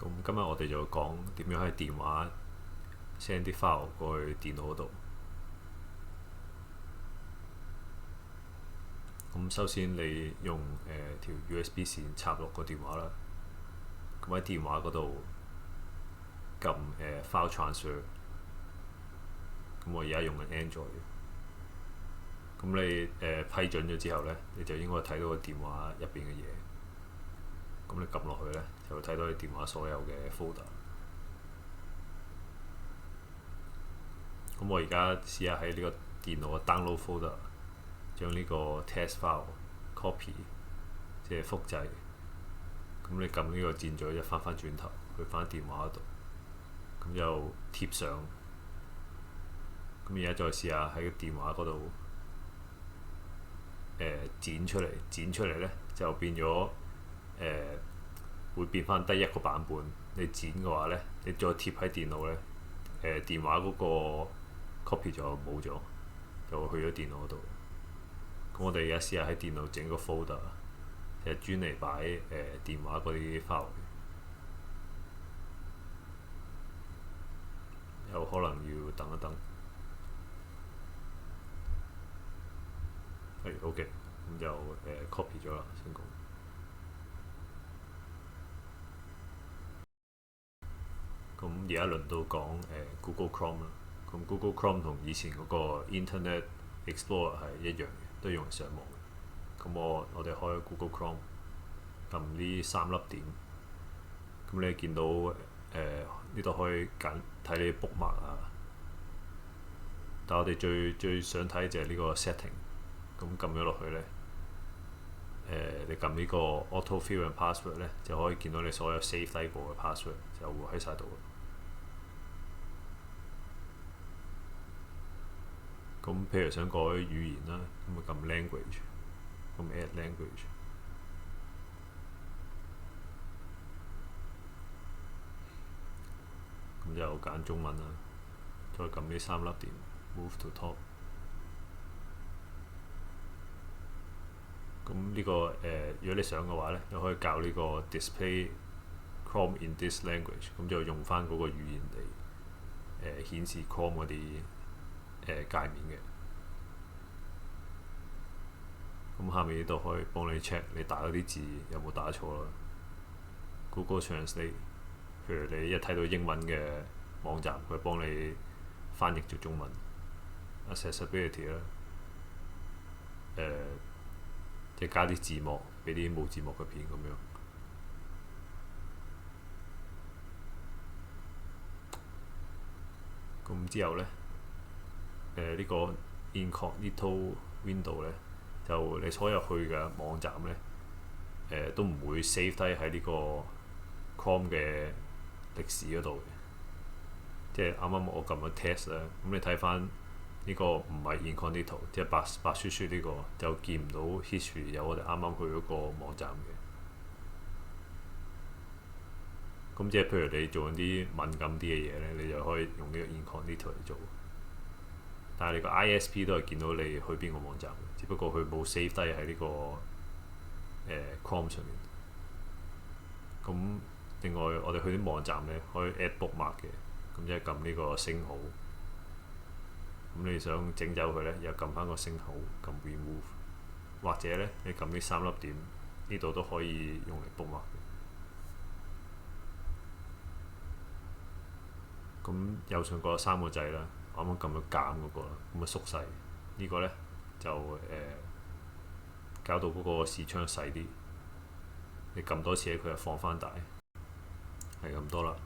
咁今日我哋就講點樣喺電話 send 啲 file 過去電腦嗰度。咁首先你用條 USB 線插落個電話啦。咁喺電話嗰度撳file transfer。咁我而家用緊 Android 嘅。咁你批准咗之後呢，你就應該睇到個電話入邊嘅嘢。咁你撳落去呢，就會睇到你電話所有嘅 folder。咁我而家試下喺呢個電腦嘅 download folder 將呢個 test file copy， 即係複製。咁你撳呢個箭嘴，一翻轉頭去翻電話嗰度，咁就貼上。咁而家再試下喺個電話嗰度剪出嚟，剪出嚟呢就變咗會變翻低一個版本。你剪嘅話呢，你再貼喺電腦呢，電話嗰個 copy 就冇咗，就去咗電腦嗰度。咁我哋而家試下喺電腦整個 folder， 就係專嚟擺電話嗰啲 file。有可能要等一等。係 OK，咁就copy 咗啦，成功。咁而家輪到講Google Chrome 啦。咁 Google Chrome 同以前嗰個 Internet Explorer 係一樣嘅，都用嚟上網嘅。咁我哋開 Google Chrome， 撳呢三粒點，咁你見到呢度可以揀睇你 bookmark 啊。但我哋最想睇就係呢個 setting。咁撳咗落去呢，你撳呢個 auto fill and password 呢，就可以見到你所有 save 低過嘅 password 就會喺晒度。咁譬如想改語言啦，咁咪撳 language， 咁 add language。咁就揀中文啦，再撳呢三粒點 move to top。咁呢個如果你想嘅話呢，你可以校呢個 display Chrome in this language， 咁就用翻嗰個語言嚟顯示 Chrome 嗰啲界面嘅。咁下面呢度可以幫你 check 你打嗰啲字有冇打錯啦。Google Translate， 譬如你一睇到英文嘅網站，佢幫你翻譯做中文。Accessibility 啦，即係加啲字幕，俾啲冇字幕嘅片咁樣。咁之後呢，呢個 Incognito Window 呢，就你所有去嘅網站呢，都唔會 save 低喺呢個 Chrome 嘅歷史嗰度嘅。即係啱啱我撳咗 test 啦，咁你睇翻呢個唔係 Incognito， 即係白雪雪呢個就見唔到 history 有我哋啱啱去嗰個網站嘅。咁即係譬如你做緊啲敏感啲嘅嘢呢，你就可以用呢個 Incognito 嚟做。但係你個 ISP 都係見到你去邊個網站，只不過佢冇 save 低喺呢個Chrome 上面。咁另外我哋去啲網站呢，可以 add bookmark 嘅，咁即係撳呢個星號。咁你想整走佢呢，又撳翻個星號，撳 remove， 或者呢，你撳呢三粒點，呢度都可以用嚟 bookmark 嘅。咁右上角有三個掣啦，啱啱撳咗減嗰個啦，咁啊縮細。呢個呢，就搞到嗰個視窗細啲。你撳多次佢就放翻大，係咁多啦。